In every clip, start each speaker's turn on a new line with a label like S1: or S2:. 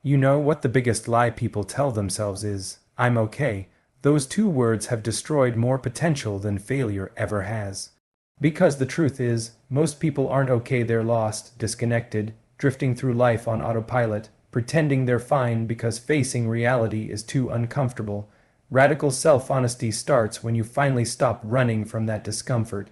S1: You know what the biggest lie people tell themselves is, I'm okay. Those two words have destroyed more potential than failure ever has. Because the truth is, most people aren't okay, they're lost, disconnected, drifting through life on autopilot, pretending they're fine because facing reality is too uncomfortable. Radical self-honesty starts when you finally stop running from that discomfort.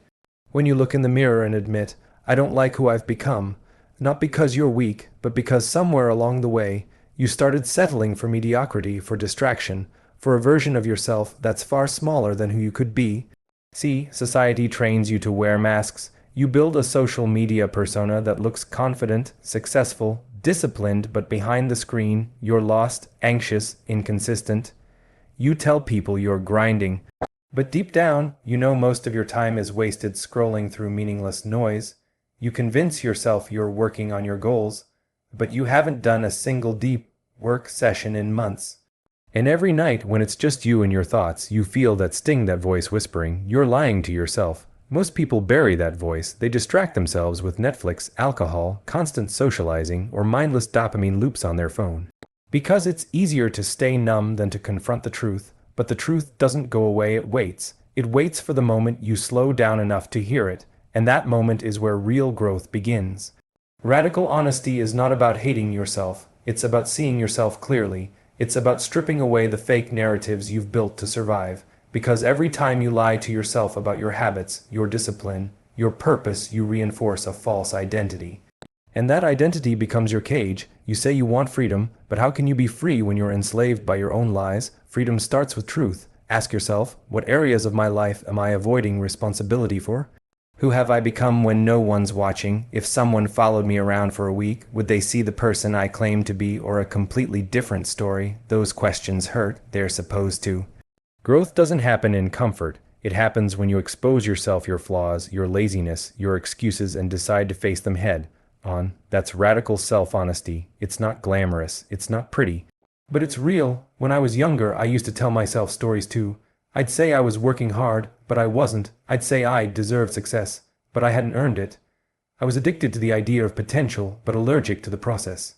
S1: When you look in the mirror and admit, I don't like who I've become, not because you're weak, but because somewhere along the way, you started settling for mediocrity, for distraction, for a version of yourself that's far smaller than who you could be. See, society trains you to wear masks. You build a social media persona that looks confident, successful, disciplined, but behind the screen, you're lost, anxious, inconsistent. You tell people you're grinding, but deep down, you know most of your time is wasted scrolling through meaningless noise. You convince yourself you're working on your goals, but you haven't done a single deep work session in months. And every night, when it's just you and your thoughts, you feel that sting, that voice whispering, you're lying to yourself. Most people bury that voice. They distract themselves with Netflix, alcohol, constant socializing, or mindless dopamine loops on their phone. Because it's easier to stay numb than to confront the truth, but the truth doesn't go away, it waits. It waits for the moment you slow down enough to hear it, and that moment is where real growth begins. Radical honesty is not about hating yourself, it's about seeing yourself clearly. It's about stripping away the fake narratives you've built to survive, because every time you lie to yourself about your habits, your discipline, your purpose, you reinforce a false identity. And that identity becomes your cage. You say you want freedom, but how can you be free when you're enslaved by your own lies? Freedom starts with truth. Ask yourself, what areas of my life am I avoiding responsibility for? Who have I become when no one's watching? If someone followed me around for a week, would they see the person I claim to be or a completely different story? Those questions hurt. They're supposed to. Growth doesn't happen in comfort. It happens when you expose yourself, your flaws, your laziness, your excuses, and decide to face them head on. That's radical self-honesty. It's not glamorous. It's not pretty. But it's real. When I was younger, I used to tell myself stories too. I'd say I was working hard, but I wasn't. I'd say I deserved success, but I hadn't earned it. I was addicted to the idea of potential, but allergic to the process.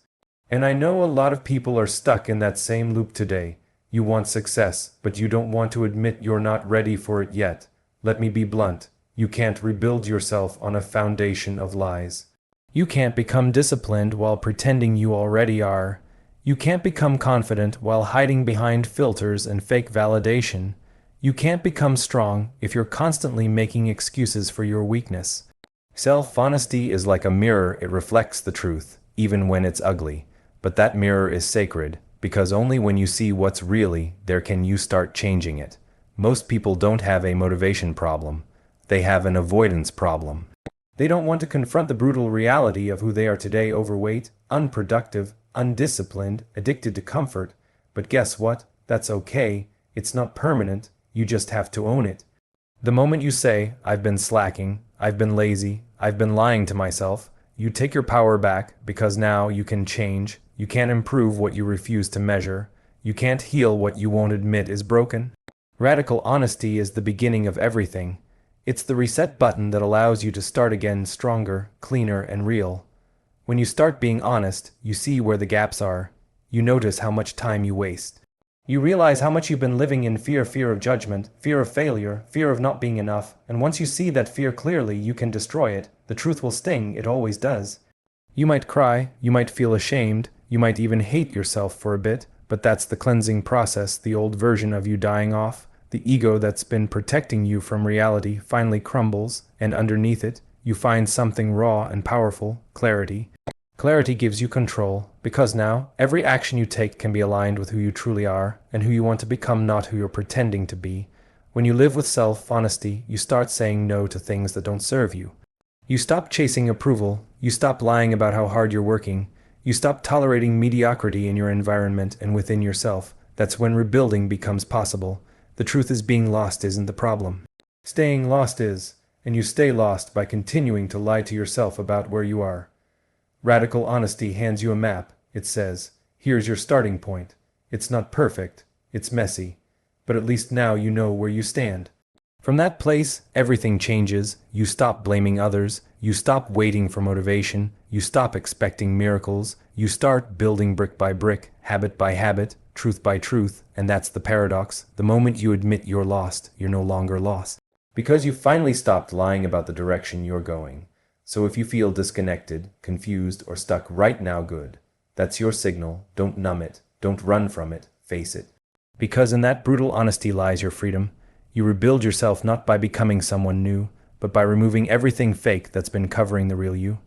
S1: And I know a lot of people are stuck in that same loop today. You want success, but you don't want to admit you're not ready for it yet. Let me be blunt. You can't rebuild yourself on a foundation of lies. You can't become disciplined while pretending you already are. You can't become confident while hiding behind filters and fake validation. You can't become strong if you're constantly making excuses for your weakness. Self-honesty is like a mirror. It reflects the truth, even when it's ugly. But that mirror is sacred, because only when you see what's really there can you start changing it. Most people don't have a motivation problem. They have an avoidance problem. They don't want to confront the brutal reality of who they are today: overweight, unproductive, undisciplined, addicted to comfort. But guess what? That's okay. It's not permanent. You just have to own it. The moment you say, I've been slacking, I've been lazy, I've been lying to myself, you take your power back, because now you can change. You can't improve what you refuse to measure. You can't heal what you won't admit is broken. Radical honesty is the beginning of everything. It's the reset button that allows you to start again stronger, cleaner, and real. When you start being honest, you see where the gaps are. You notice how much time you waste. You realize how much you've been living in fear of judgment, fear of failure, fear of not being enough, and once you see that fear clearly, you can destroy it. The truth will sting, it always does. You might cry, you might feel ashamed, you might even hate yourself for a bit, but that's the cleansing process, the old version of you dying off. The ego that's been protecting you from reality finally crumbles, and underneath it, you find something raw and powerful: clarity. Clarity gives you control, because now, every action you take can be aligned with who you truly are, and who you want to become, not who you're pretending to be. When you live with self-honesty, you start saying no to things that don't serve you. You stop chasing approval, you stop lying about how hard you're working, you stop tolerating mediocrity in your environment and within yourself. That's when rebuilding becomes possible. The truth is, being lost isn't the problem. Staying lost is, and you stay lost by continuing to lie to yourself about where you are. Radical honesty hands you a map. It says, here's your starting point. It's not perfect, it's messy, but at least now you know where you stand. From that place, everything changes. You stop blaming others, you stop waiting for motivation, you stop expecting miracles, You start building brick by brick, habit by habit, truth by truth, and that's the paradox. The moment you admit you're lost, you're no longer lost. Because you finally stopped lying about the direction you're going. So if you feel disconnected, confused, or stuck right now, good. That's your signal. Don't numb it. Don't run from it. Face it. Because in that brutal honesty lies your freedom. You rebuild yourself not by becoming someone new, but by removing everything fake that's been covering the real you.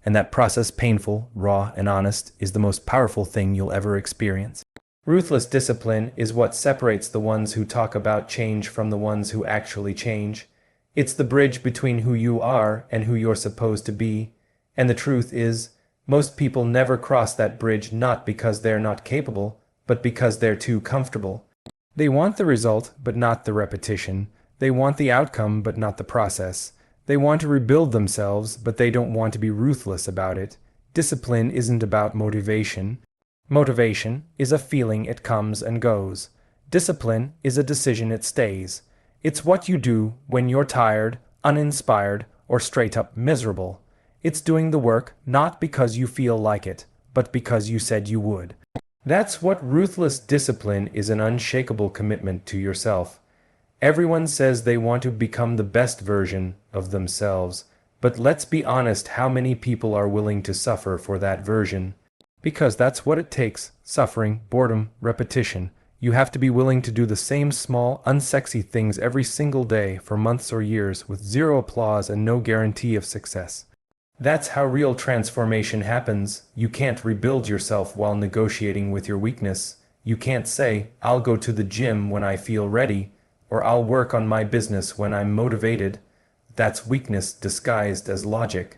S1: And that process, painful, raw, and honest, is the most powerful thing you'll ever experience. Ruthless discipline is what separates the ones who talk about change from the ones who actually change. It's the bridge between who you are and who you're supposed to be. And the truth is, most people never cross that bridge not because they're not capable, but because they're too comfortable. They want the result, but not the repetition. They want the outcome, but not the process. They want to rebuild themselves, but they don't want to be ruthless about it. Discipline isn't about motivation. Motivation is a feeling, it comes and goes. Discipline is a decision, it stays. It's what you do when you're tired, uninspired, or straight up miserable. It's doing the work not because you feel like it, but because you said you would. That's what ruthless discipline is, an unshakable commitment to yourself. Everyone says they want to become the best version of themselves, but let's be honest, how many people are willing to suffer for that version? Because that's what it takes: suffering, boredom, repetition. You have to be willing to do the same small, unsexy things every single day for months or years with zero applause and no guarantee of success. That's how real transformation happens. You can't rebuild yourself while negotiating with your weakness. You can't say, I'll go to the gym when I feel ready, or I'll work on my business when I'm motivated. That's weakness disguised as logic.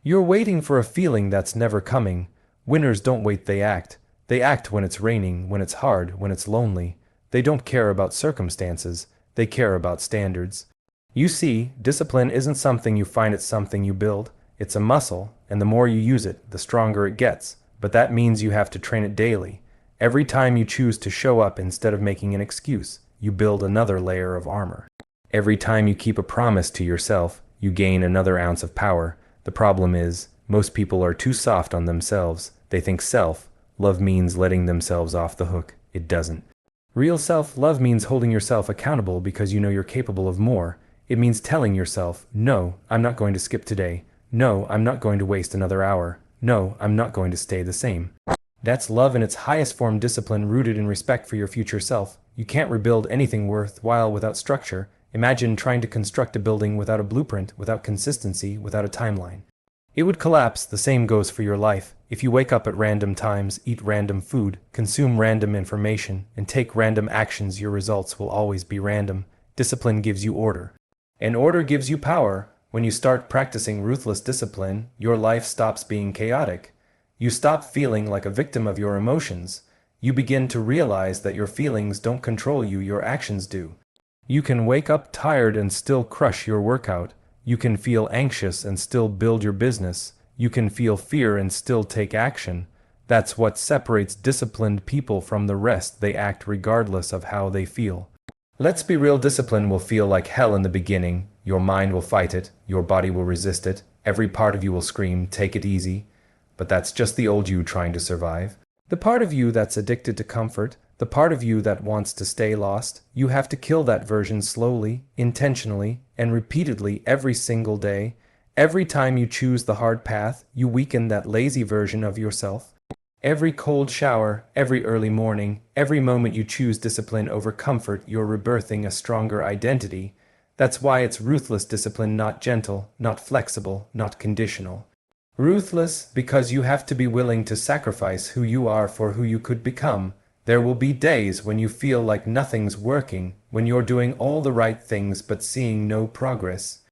S1: You're waiting for a feeling that's never coming. Winners don't wait, they act. They act when it's raining, when it's hard, when it's lonely. They don't care about circumstances. They care about standards. You see, discipline isn't something you find, it's something you build. It's a muscle, and the more you use it, the stronger it gets. But that means you have to train it daily. Every time you choose to show up instead of making an excuse, you build another layer of armor. Every time you keep a promise to yourself, you gain another ounce of power. The problem is, most people are too soft on themselves. They think self-love means letting themselves off the hook. It doesn't. Real self-love means holding yourself accountable because you know you're capable of more. It means telling yourself, no, I'm not going to skip today. No, I'm not going to waste another hour. No, I'm not going to stay the same. That's love in its highest form, discipline rooted in respect for your future self. You can't rebuild anything worthwhile without structure. Imagine trying to construct a building without a blueprint, without consistency, without a timeline. It would collapse. The same goes for your life. If you wake up at random times, eat random food, consume random information, and take random actions, your results will always be random. Discipline gives you order. And order gives you power. When you start practicing ruthless discipline, your life stops being chaotic. You stop feeling like a victim of your emotions. You begin to realize that your feelings don't control you, your actions do. You can wake up tired and still crush your workout. You can feel anxious and still build your business. You can feel fear and still take action. That's what separates disciplined people from the rest. They act regardless of how they feel. Let's be real, discipline will feel like hell in the beginning. Your mind will fight it. Your body will resist it. Every part of you will scream, take it easy. But that's just the old you trying to survive. The part of you that's addicted to comfort, the part of you that wants to stay lost. You have to kill that version slowly, intentionally, and repeatedly every single day. Every time you choose the hard path, you weaken that lazy version of yourself. Every cold shower, every early morning, every moment you choose discipline over comfort, you're rebirthing a stronger identity. That's why it's ruthless discipline, not gentle, not flexible, not conditional. Ruthless because you have to be willing to sacrifice who you are for who you could become. There will be days when you feel like nothing's working, when you're doing all the right things but seeing no progress.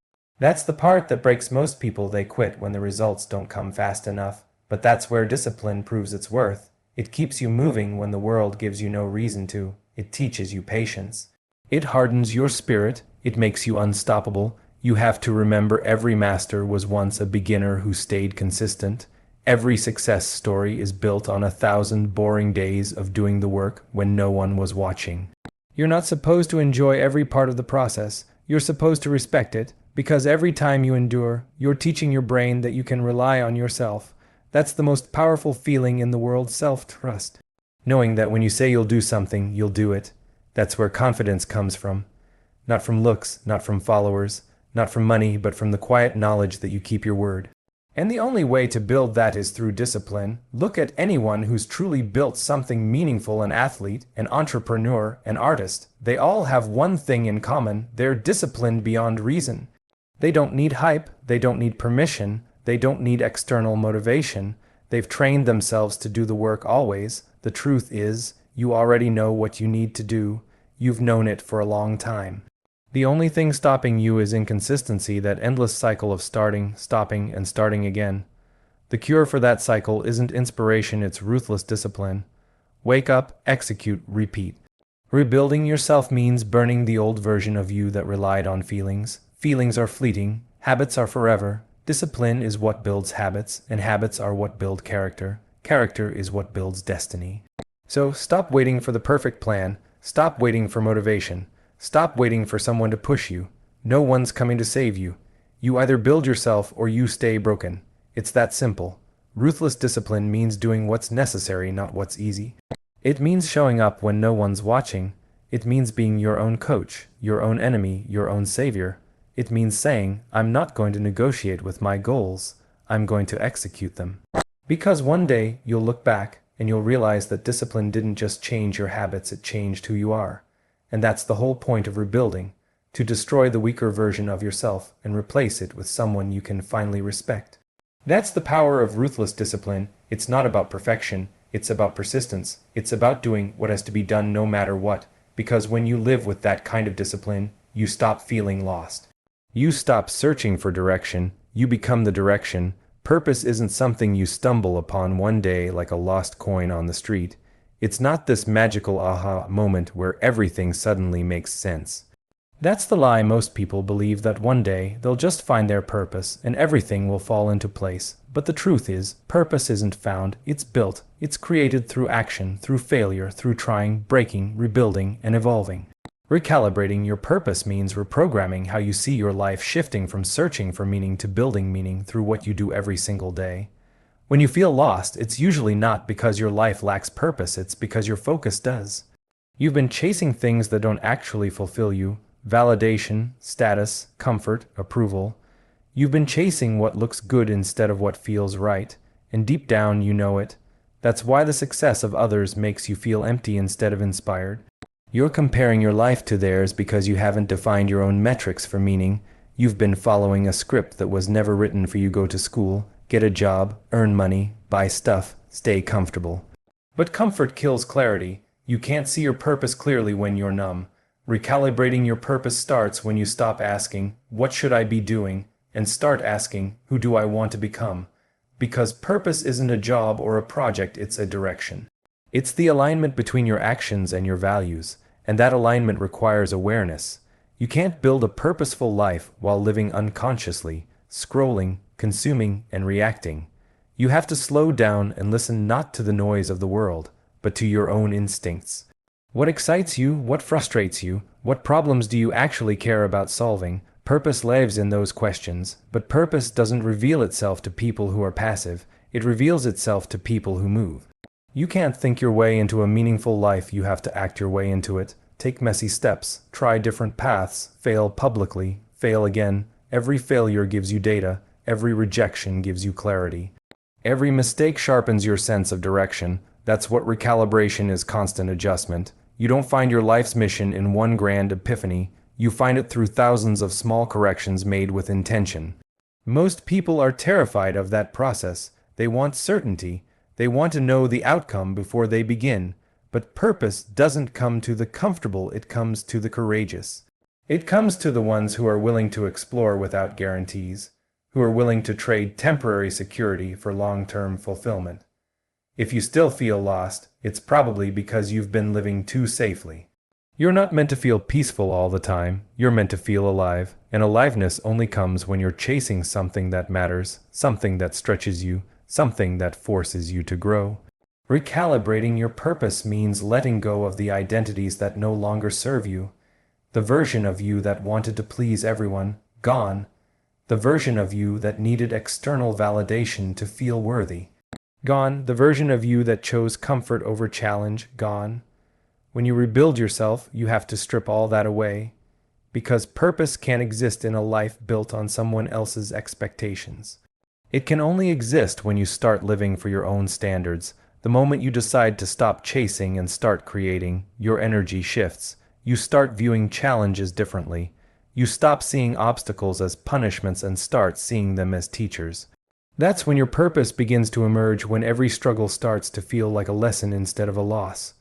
S1: That's the part that breaks most people. They quit when the results don't come fast enough. But that's where discipline proves its worth. It keeps you moving when the world gives you no reason to. It teaches you patience. It hardens your spirit. It makes you unstoppable. You have to remember every master was once a beginner who stayed consistent. Every success story is built on 1,000 boring days of doing the work when no one was watching. You're not supposed to enjoy every part of the process. You're supposed to respect it, because every time you endure, you're teaching your brain that you can rely on yourself. That's the most powerful feeling in the world, self-trust. Knowing that when you say you'll do something, you'll do it. That's where confidence comes from. Not from looks, not from followers, not from money, but from the quiet knowledge that you keep your word. And the only way to build that is through discipline. Look at anyone who's truly built something meaningful: an athlete, an entrepreneur, an artist. They all have one thing in common: they're disciplined beyond reason. They don't need hype, they don't need permission, they don't need external motivation. They've trained themselves to do the work always. The truth is, you already know what you need to do. You've known it for a long time. The only thing stopping you is inconsistency, that endless cycle of starting, stopping, and starting again. The cure for that cycle isn't inspiration, it's ruthless discipline. Wake up, execute, repeat. Rebuilding yourself means burning the old version of you that relied on feelings. Feelings are fleeting, habits are forever. Discipline is what builds habits, and habits are what build character. Character is what builds destiny. So stop waiting for the perfect plan. Stop waiting for motivation. Stop waiting for someone to push you. No one's coming to save you. You either build yourself or you stay broken. It's that simple. Ruthless discipline means doing what's necessary, not what's easy. It means showing up when no one's watching. It means being your own coach, your own enemy, your own savior. It means saying, I'm not going to negotiate with my goals. I'm going to execute them. Because one day you'll look back and you'll realize that discipline didn't just change your habits, it changed who you are. And that's the whole point of rebuilding, to destroy the weaker version of yourself and replace it with someone you can finally respect. That's the power of ruthless discipline. It's not about perfection, it's about persistence. It's about doing what has to be done no matter what, because when you live with that kind of discipline, you stop feeling lost. You stop searching for direction, you become the direction. Purpose isn't something you stumble upon one day like a lost coin on the street. It's not this magical aha moment where everything suddenly makes sense. That's the lie most people believe, that one day they'll just find their purpose and everything will fall into place. But the truth is, purpose isn't found, it's built. It's created through action, through failure, through trying, breaking, rebuilding, and evolving. Recalibrating your purpose means reprogramming how you see your life, shifting from searching for meaning to building meaning through what you do every single day. When you feel lost, it's usually not because your life lacks purpose, it's because your focus does. You've been chasing things that don't actually fulfill you: validation, status, comfort, approval. You've been chasing what looks good instead of what feels right, and deep down you know it. That's why the success of others makes you feel empty instead of inspired. You're comparing your life to theirs because you haven't defined your own metrics for meaning. You've been following a script that was never written for you: go to school, get a job, earn money, buy stuff, stay comfortable. But comfort kills clarity. You can't see your purpose clearly when you're numb. Recalibrating your purpose starts when you stop asking, what should I be doing? And start asking, who do I want to become? Because purpose isn't a job or a project, it's a direction. It's the alignment between your actions and your values, and that alignment requires awareness. You can't build a purposeful life while living unconsciously, scrolling, consuming, and reacting. You have to slow down and listen, not to the noise of the world, but to your own instincts. What excites you? What frustrates you? What problems do you actually care about solving? Purpose lives in those questions, but purpose doesn't reveal itself to people who are passive. It reveals itself to people who move. You can't think your way into a meaningful life, you have to act your way into it. Take messy steps, try different paths, fail publicly, fail again. Every failure gives you data, every rejection gives you clarity. Every mistake sharpens your sense of direction. That's what recalibration is: constant adjustment. You don't find your life's mission in one grand epiphany. You find it through thousands of small corrections made with intention. Most people are terrified of that process. They want certainty. They want to know the outcome before they begin. But purpose doesn't come to the comfortable, it comes to the courageous. It comes to the ones who are willing to explore without guarantees, who are willing to trade temporary security for long-term fulfillment. If you still feel lost, it's probably because you've been living too safely. You're not meant to feel peaceful all the time. You're meant to feel alive, and aliveness only comes when you're chasing something that matters, something that stretches you, something that forces you to grow. Recalibrating your purpose means letting go of the identities that no longer serve you. The version of you that wanted to please everyone, gone. The version of you that needed external validation to feel worthy, Gone, the version of you that chose comfort over challenge, gone. When you rebuild yourself, you have to strip all that away, because purpose can't exist in a life built on someone else's expectations. It can only exist when you start living for your own standards. The moment you decide to stop chasing and start creating, your energy shifts. You start viewing challenges differently. You stop seeing obstacles as punishments and start seeing them as teachers. That's when your purpose begins to emerge, when every struggle starts to feel like a lesson instead of a loss.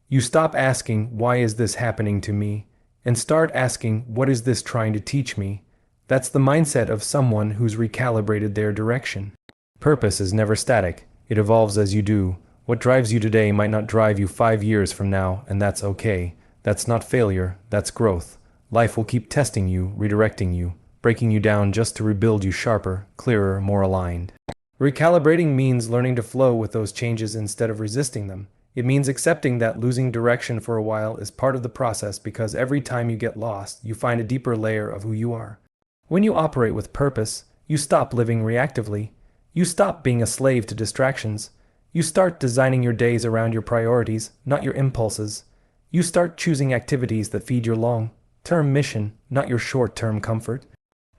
S1: You stop asking, "Why is this happening to me?" and start asking, "What is this trying to teach me?" That's the mindset of someone who's recalibrated their direction. Purpose is never static. It evolves as you do. What drives you today might not drive you 5 years from now, and that's okay. That's not failure, that's growth. Life will keep testing you, redirecting you, breaking you down just to rebuild you sharper, clearer, more aligned. Recalibrating means learning to flow with those changes instead of resisting them. It means accepting that losing direction for a while is part of the process, because every time you get lost, you find a deeper layer of who you are. When you operate with purpose, you stop living reactively. You stop being a slave to distractions. You start designing your days around your priorities, not your impulses. You start choosing activities that feed your long-term mission, not your short-term comfort.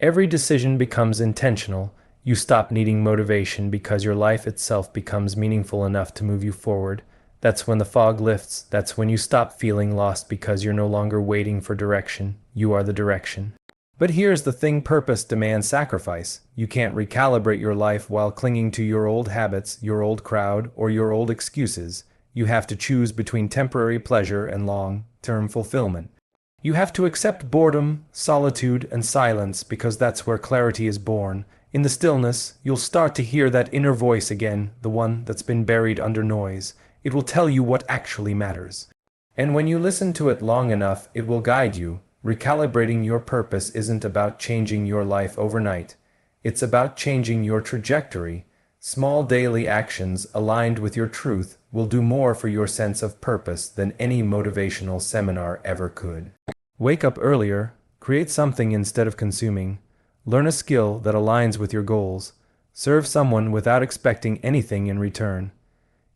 S1: Every decision becomes intentional. You stop needing motivation because your life itself becomes meaningful enough to move you forward. That's when the fog lifts. That's when you stop feeling lost, because you're no longer waiting for direction. You are the direction. But here's the thing: purpose demands sacrifice. You can't recalibrate your life while clinging to your old habits, your old crowd, or your old excuses. You have to choose between temporary pleasure and long-term fulfillment. You have to accept boredom, solitude, and silence, because that's where clarity is born. In the stillness, you'll start to hear that inner voice again, the one that's been buried under noise. It will tell you what actually matters. And when you listen to it long enough, it will guide you. Recalibrating your purpose isn't about changing your life overnight. It's about changing your trajectory. Small daily actions aligned with your truth will do more for your sense of purpose than any motivational seminar ever could. Wake up earlier, create something instead of consuming, learn a skill that aligns with your goals, serve someone without expecting anything in return.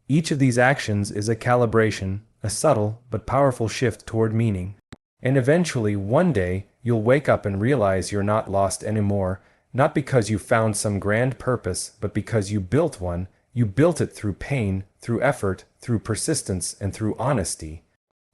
S1: Each of these actions is a calibration, a subtle but powerful shift toward meaning. And eventually, one day, you'll wake up and realize you're not lost anymore, not because you found some grand purpose, but because you built one. You built it through pain, through effort, through persistence, and through honesty.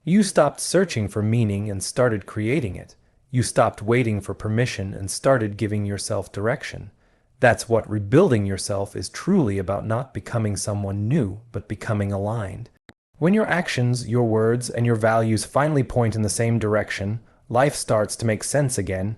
S1: You stopped searching for meaning and started creating it. You stopped waiting for permission and started giving yourself direction. That's what rebuilding yourself is truly about: not becoming someone new, but becoming aligned. When your actions, your words, and your values finally point in the same direction, life starts to make sense again.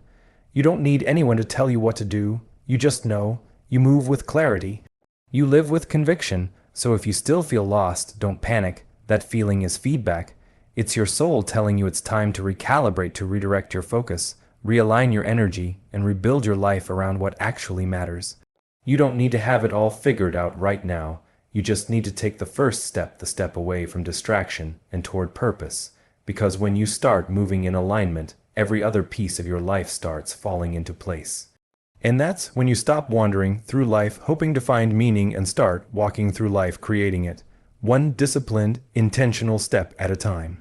S1: You don't need anyone to tell you what to do. You just know. You move with clarity. You live with conviction. So if you still feel lost, don't panic. That feeling is feedback. It's your soul telling you it's time to recalibrate, to redirect your focus, realign your energy, and rebuild your life around what actually matters. You don't need to have it all figured out right now. You just need to take the first step, the step away from distraction and toward purpose. Because when you start moving in alignment, every other piece of your life starts falling into place. And that's when you stop wandering through life hoping to find meaning and start walking through life creating it, one disciplined, intentional step at a time.